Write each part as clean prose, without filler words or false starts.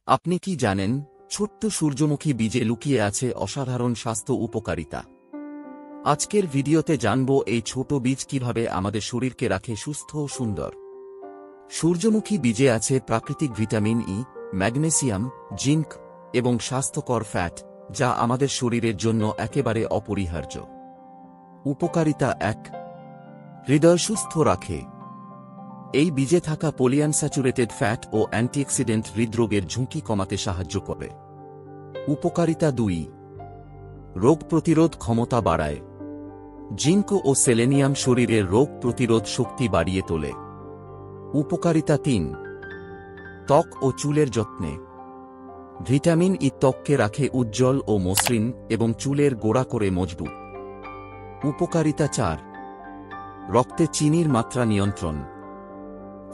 আপনি কি জানেন, ছোট্ট সূর্যমুখী বীজে লুকিয়ে আছে অসাধারণ স্বাস্থ্য উপকারিতা? আজকের ভিডিওতে জানব এই ছোট বীজ কিভাবে আমাদের শরীরকে রাখে সুস্থ ও সুন্দর। সূর্যমুখী বীজে আছে প্রাকৃতিক ভিটামিন ই, ম্যাগনেসিয়াম, জিঙ্ক এবং স্বাস্থ্যকর ফ্যাট, যা আমাদের শরীরের জন্য একেবারে অপরিহার্য। উপকারিতা ১. হৃদয় সুস্থ রাখে। এই বীজে থাকা পলিআনস্যাচুরেটেড ফ্যাট ও অ্যান্টিঅক্সিডেন্ট হৃদরোগের ঝুঁকি কমাতে সাহায্য করে। উপকারিতা ২. রোগ প্রতিরোধ ক্ষমতা বাড়ায়। জিঙ্ক ও সেলেনিয়াম শরীরের রোগ প্রতিরোধ শক্তি বাড়িয়ে তোলে। উপকারিতা ৩. ত্বক ও চুলের যত্নে। ভিটামিন ই ত্বককে রাখে উজ্জ্বল ও মসৃণ এবং চুলের গোড়া করে মজবুত। উপকারিতা ৪. রক্তে চিনির মাত্রা নিয়ন্ত্রণ।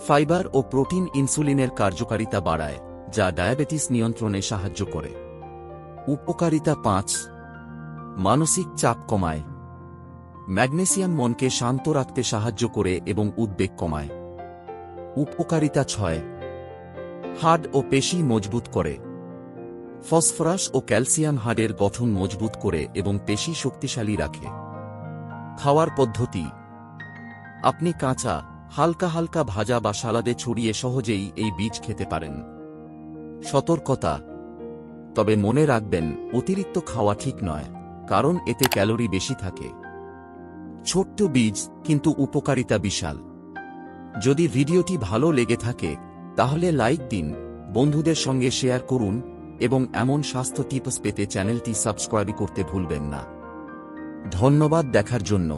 ফাইবার ও প্রোটিন ইনসুলিনের কার্যকারিতা বাড়ায়, যা ডায়াবেটিস নিয়ন্ত্রণে সাহায্য করে। উপকারিতা ৫. মানসিক চাপ কমায়। ম্যাগনেসিয়াম মনকে শান্ত রাখতে সাহায্য করে এবং উদ্বেগ কমায়। উপকারিতা ৬. হাড় ও পেশি মজবুত করে। ফসফরাস ও ক্যালসিয়াম হাড়ের গঠন মজবুত করে এবং পেশি শক্তিশালী রাখে। খাওয়ার পদ্ধতি: আপনি কাঁচা, হালকা হালকা ভাজা বা সালাদে ছড়িয়ে সহজেই এই বীজ খেতে পারেন। সতর্কতা: তবে মনে রাখবেন, অতিরিক্ত খাওয়া ঠিক নয়, কারণ এতে ক্যালোরি বেশি থাকে। ছোট্ট বীজ, কিন্তু উপকারিতা বিশাল। যদি ভিডিওটি ভালো লেগে থাকে তাহলে লাইক দিন, বন্ধুদের সঙ্গে শেয়ার করুন এবং এমন স্বাস্থ্য টিপস পেতে চ্যানেলটি সাবস্ক্রাইব করতে ভুলবেন না। ধন্যবাদ দেখার জন্য।